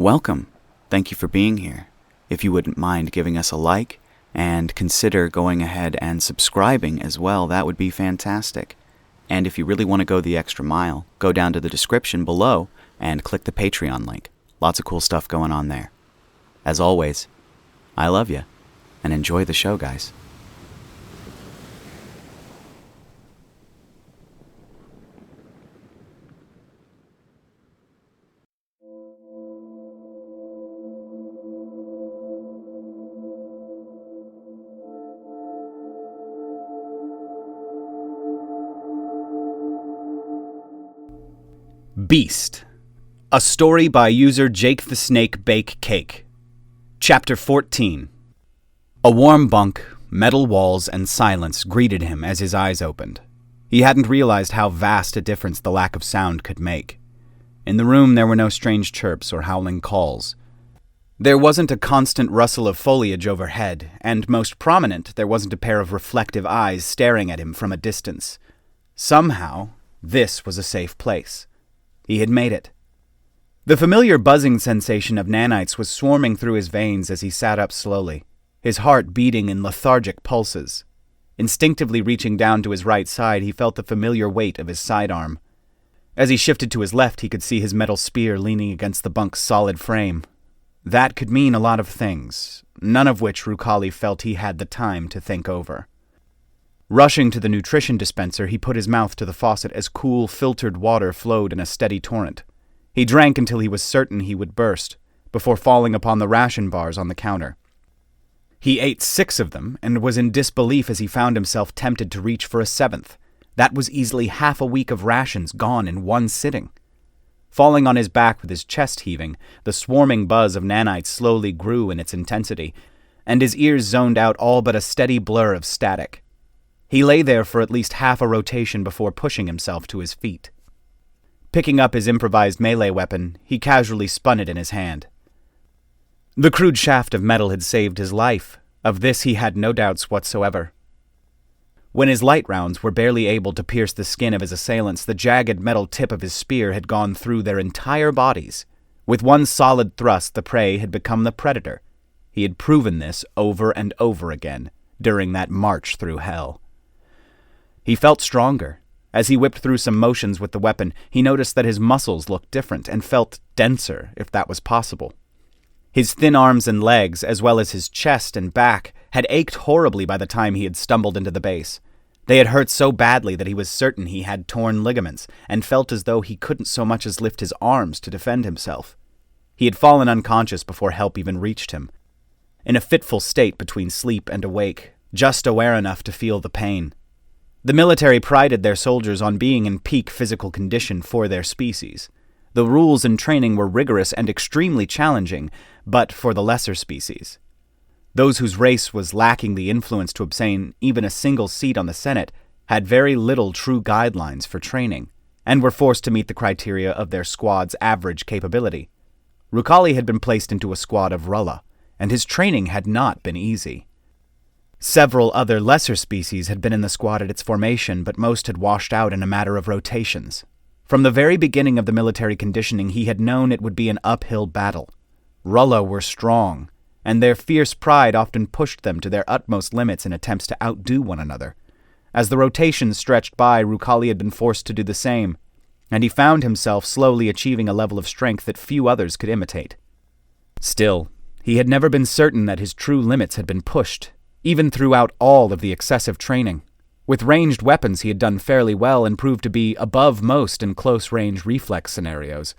Welcome. Thank you for being here. If you wouldn't mind giving us a like, and consider going ahead and subscribing as well, that would be fantastic. And if you really want to go the extra mile, go down to the description below and click the Patreon link. Lots of cool stuff going on there. As always, I love you, and enjoy the show, guys. Beast. A story by user Jake the Snake Bake Cake. Chapter 14. A warm bunk, metal walls, and silence greeted him as his eyes opened. He hadn't realized how vast a difference the lack of sound could make. In the room there were no strange chirps or howling calls. There wasn't a constant rustle of foliage overhead, and most prominent, there wasn't a pair of reflective eyes staring at him from a distance. Somehow, this was a safe place. He had made it. The familiar buzzing sensation of nanites was swarming through his veins as he sat up slowly, his heart beating in lethargic pulses. Instinctively reaching down to his right side, he felt the familiar weight of his sidearm. As he shifted to his left, he could see his metal spear leaning against the bunk's solid frame. That could mean a lot of things, none of which Rucali felt he had the time to think over. Rushing to the nutrition dispenser, he put his mouth to the faucet as cool, filtered water flowed in a steady torrent. He drank until he was certain he would burst, before falling upon the ration bars on the counter. He ate 6 of them, and was in disbelief as he found himself tempted to reach for a 7th. That was easily half a week of rations gone in one sitting. Falling on his back with his chest heaving, the swarming buzz of nanites slowly grew in its intensity, and his ears zoned out all but a steady blur of static. He lay there for at least half a rotation before pushing himself to his feet. Picking up his improvised melee weapon, he casually spun it in his hand. The crude shaft of metal had saved his life. Of this he had no doubts whatsoever. When his light rounds were barely able to pierce the skin of his assailants, the jagged metal tip of his spear had gone through their entire bodies. With one solid thrust, the prey had become the predator. He had proven this over and over again during that march through hell. He felt stronger. As he whipped through some motions with the weapon, he noticed that his muscles looked different and felt denser, if that was possible. His thin arms and legs, as well as his chest and back, had ached horribly by the time he had stumbled into the base. They had hurt so badly that he was certain he had torn ligaments, and felt as though he couldn't so much as lift his arms to defend himself. He had fallen unconscious before help even reached him, in a fitful state between sleep and awake, just aware enough to feel the pain. The military prided their soldiers on being in peak physical condition for their species. The rules and training were rigorous and extremely challenging, but for the lesser species. Those whose race was lacking the influence to obtain even a single seat on the Senate had very little true guidelines for training, and were forced to meet the criteria of their squad's average capability. Rucali had been placed into a squad of Rulla, and his training had not been easy. Several other lesser species had been in the squad at its formation, but most had washed out in a matter of rotations. From the very beginning of the military conditioning, he had known it would be an uphill battle. Rulla were strong, and their fierce pride often pushed them to their utmost limits in attempts to outdo one another. As the rotations stretched by, Rucali had been forced to do the same, and he found himself slowly achieving a level of strength that few others could imitate. Still, he had never been certain that his true limits had been pushed, even throughout all of the excessive training. With ranged weapons he had done fairly well and proved to be above most in close-range reflex scenarios.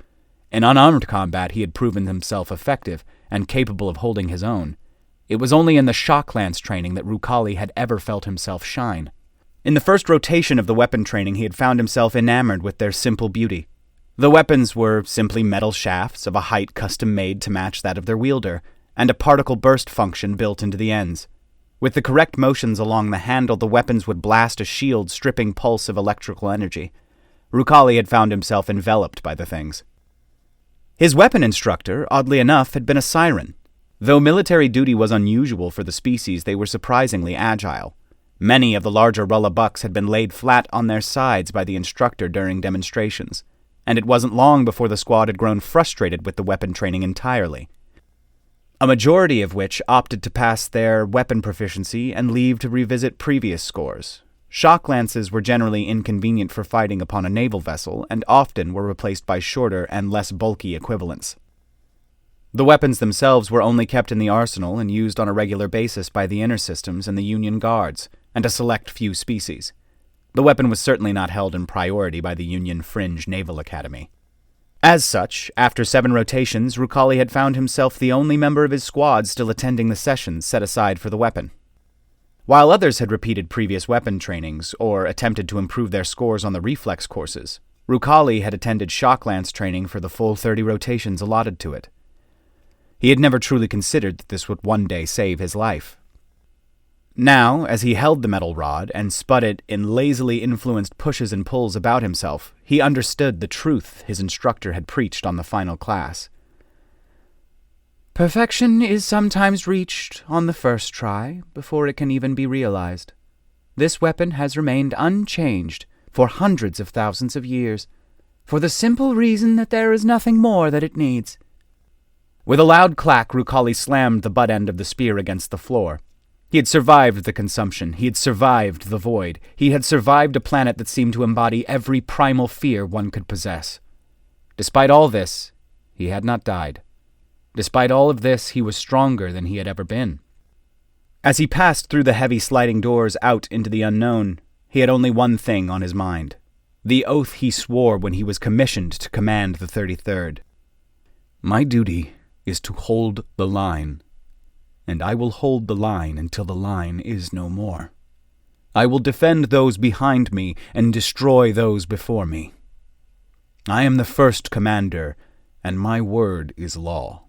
In unarmed combat he had proven himself effective and capable of holding his own. It was only in the shock lance training that Rucali had ever felt himself shine. In the first rotation of the weapon training he had found himself enamored with their simple beauty. The weapons were simply metal shafts of a height custom-made to match that of their wielder, and a particle burst function built into the ends. With the correct motions along the handle, the weapons would blast a shield-stripping pulse of electrical energy. Rucali had found himself enveloped by the things. His weapon instructor, oddly enough, had been a siren. Though military duty was unusual for the species, they were surprisingly agile. Many of the larger Rulla bucks had been laid flat on their sides by the instructor during demonstrations. and it wasn't long before the squad had grown frustrated with the weapon training entirely. A majority of which opted to pass their weapon proficiency and leave to revisit previous scores. Shock lances were generally inconvenient for fighting upon a naval vessel, and often were replaced by shorter and less bulky equivalents. The weapons themselves were only kept in the arsenal and used on a regular basis by the inner systems and the Union Guards, and a select few species. The weapon was certainly not held in priority by the Union Fringe Naval Academy. As such, after 7 rotations, Rucali had found himself the only member of his squad still attending the sessions set aside for the weapon. While others had repeated previous weapon trainings, or attempted to improve their scores on the reflex courses, Rucali had attended shock lance training for the full 30 rotations allotted to it. He had never truly considered that this would one day save his life. Now, as he held the metal rod and spun it in lazily influenced pushes and pulls about himself, he understood the truth his instructor had preached on the final class. Perfection is sometimes reached on the first try, before it can even be realized. This weapon has remained unchanged for hundreds of thousands of years, for the simple reason that there is nothing more that it needs. With a loud clack, Rucali slammed the butt end of the spear against the floor. He had survived the consumption, he had survived the void, he had survived a planet that seemed to embody every primal fear one could possess. Despite all this, he had not died. Despite all of this, he was stronger than he had ever been. As he passed through the heavy sliding doors out into the unknown, he had only one thing on his mind. The oath he swore when he was commissioned to command the 33rd. My duty is to hold the line, and I will hold the line until the line is no more. I will defend those behind me and destroy those before me. I am the first commander, and my word is law.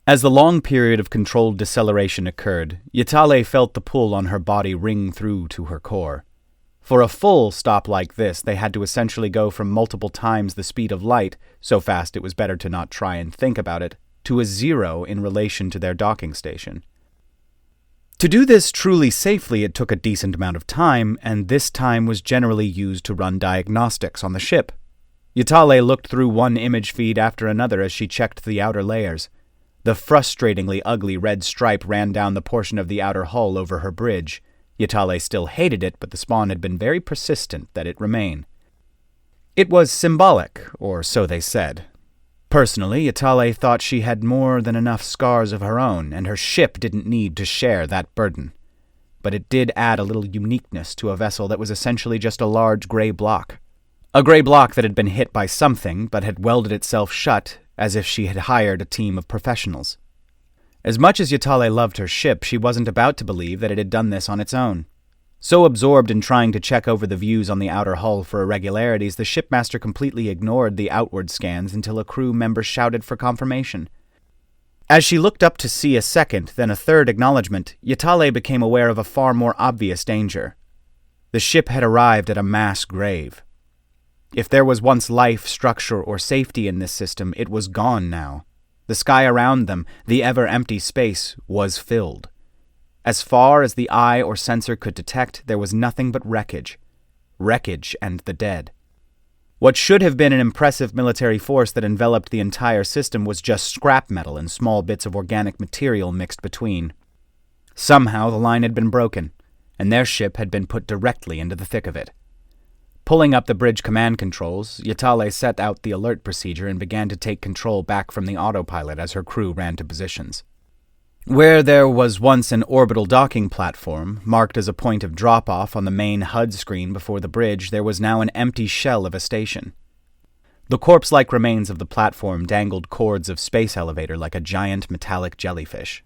As the long period of controlled deceleration occurred, Yatale felt the pull on her body ring through to her core. For a full stop like this, they had to essentially go from multiple times the speed of light, so fast it was better to not try and think about it, to a 0 in relation to their docking station. To do this truly safely, it took a decent amount of time, and this time was generally used to run diagnostics on the ship. Yatale looked through one image feed after another as she checked the outer layers. The frustratingly ugly red stripe ran down the portion of the outer hull over her bridge. Yatale still hated it, but the spawn had been very persistent that it remain. It was symbolic, or so they said. Personally, Yatale thought she had more than enough scars of her own, and her ship didn't need to share that burden. But it did add a little uniqueness to a vessel that was essentially just a large gray block. A gray block that had been hit by something, but had welded itself shut, as if she had hired a team of professionals. As much as Yatale loved her ship, she wasn't about to believe that it had done this on its own. So absorbed in trying to check over the views on the outer hull for irregularities, the shipmaster completely ignored the outward scans until a crew member shouted for confirmation. As she looked up to see a second, then a third acknowledgement, Yatale became aware of a far more obvious danger. The ship had arrived at a mass grave. If there was once life, structure, or safety in this system, it was gone now. The sky around them, the ever-empty space, was filled. As far as the eye or sensor could detect, there was nothing but wreckage. Wreckage and the dead. What should have been an impressive military force that enveloped the entire system was just scrap metal and small bits of organic material mixed between. Somehow the line had been broken, and their ship had been put directly into the thick of it. Pulling up the bridge command controls, Yatale set out the alert procedure and began to take control back from the autopilot as her crew ran to positions. Where there was once an orbital docking platform, marked as a point of drop-off on the main HUD screen before the bridge, there was now an empty shell of a station. The corpse-like remains of the platform dangled cords of space elevator like a giant metallic jellyfish.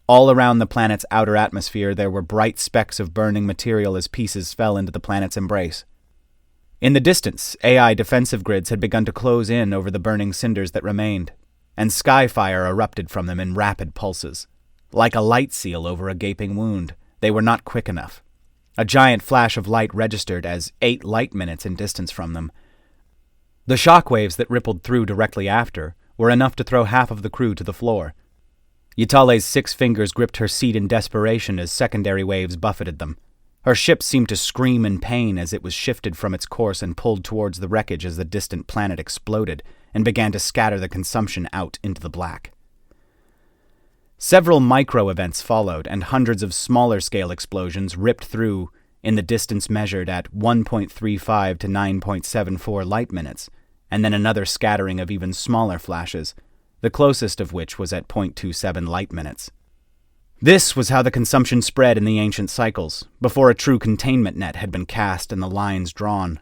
All around the planet's outer atmosphere there were bright specks of burning material as pieces fell into the planet's embrace. In the distance, AI defensive grids had begun to close in over the burning cinders that remained, and skyfire erupted from them in rapid pulses. Like a light seal over a gaping wound, they were not quick enough. A giant flash of light registered as 8 light minutes in distance from them. The shockwaves that rippled through directly after were enough to throw half of the crew to the floor. Yatale's 6 fingers gripped her seat in desperation as secondary waves buffeted them. Her ship seemed to scream in pain as it was shifted from its course and pulled towards the wreckage as the distant planet exploded and began to scatter the consumption out into the black. Several micro-events followed, and hundreds of smaller-scale explosions ripped through in the distance measured at 1.35 to 9.74 light minutes, and then another scattering of even smaller flashes, the closest of which was at 0.27 light minutes. This was how the consumption spread in the ancient cycles, before a true containment net had been cast and the lines drawn.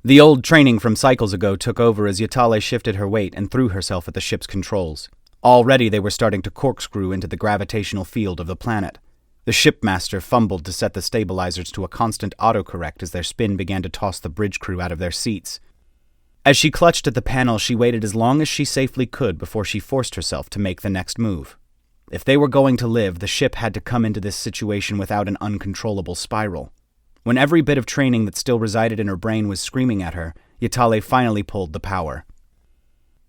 The old training from cycles ago took over as Yatale shifted her weight and threw herself at the ship's controls. Already they were starting to corkscrew into the gravitational field of the planet. The shipmaster fumbled to set the stabilizers to a constant autocorrect as their spin began to toss the bridge crew out of their seats. As she clutched at the panel, she waited as long as she safely could before she forced herself to make the next move. If they were going to live, the ship had to come into this situation without an uncontrollable spiral. When every bit of training that still resided in her brain was screaming at her, Yatale finally pulled the power.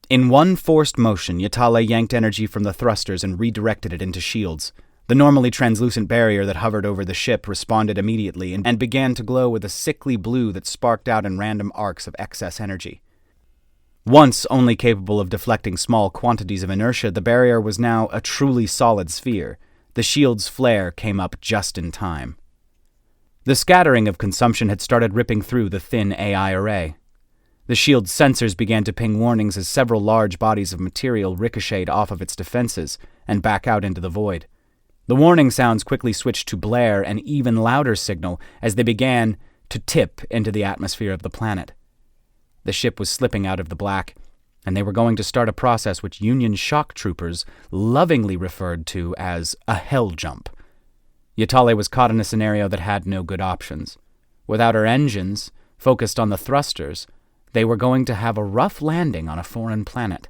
In one forced motion, Yatale yanked energy from the thrusters and redirected it into shields. The normally translucent barrier that hovered over the ship responded immediately and began to glow with a sickly blue that sparked out in random arcs of excess energy. Once only capable of deflecting small quantities of inertia, the barrier was now a truly solid sphere. The shield's flare came up just in time. The scattering of consumption had started ripping through the thin AI array. The shield's sensors began to ping warnings as several large bodies of material ricocheted off of its defenses and back out into the void. The warning sounds quickly switched to blare, an even louder signal, as they began to tip into the atmosphere of the planet. The ship was slipping out of the black, and they were going to start a process which Union shock troopers lovingly referred to as a hell jump. Yatale was caught in a scenario that had no good options. Without her engines, focused on the thrusters, they were going to have a rough landing on a foreign planet.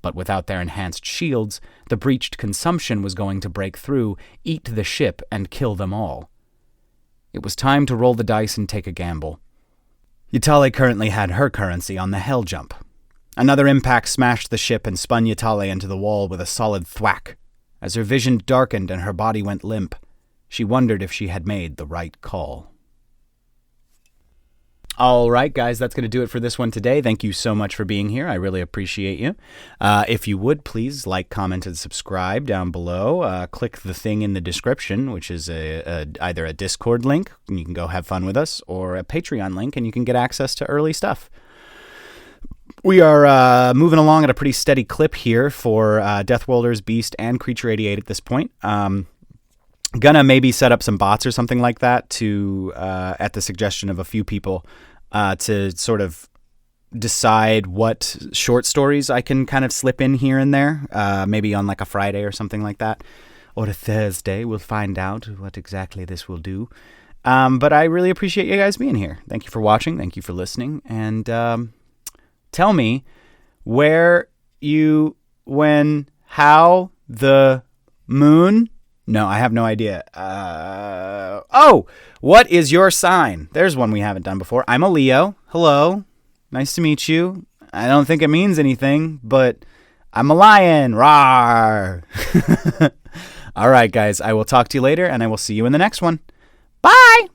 But without their enhanced shields, the breached consumption was going to break through, eat the ship, and kill them all. It was time to roll the dice and take a gamble. Yatale currently had her currency on the hell jump. Another impact smashed the ship and spun Yatale into the wall with a solid thwack. As her vision darkened and her body went limp, she wondered if she had made the right call. All right, guys, that's going to do it for this one today. Thank you so much for being here. I really appreciate you. If you would, please like, comment, and subscribe down below. Click the thing in the description, which is either a Discord link, and you can go have fun with us, or a Patreon link, and you can get access to early stuff. We are moving along at a pretty steady clip here for Deathwalders, Beast, and Creature 88 at this point. Gonna maybe set up some bots or something like that to, at the suggestion of a few people, to sort of decide what short stories I can kind of slip in here and there, maybe on like a Friday or something like that, or a Thursday. We'll find out what exactly this will do. But I really appreciate you guys being here. Thank you for watching. Thank you for listening. And tell me where you, when, how, the moon... No, I have no idea. What is your sign? There's one we haven't done before. I'm a Leo. Hello. Nice to meet you. I don't think it means anything, but I'm a lion. Rawr. All right, guys. I will talk to you later, and I will see you in the next one. Bye.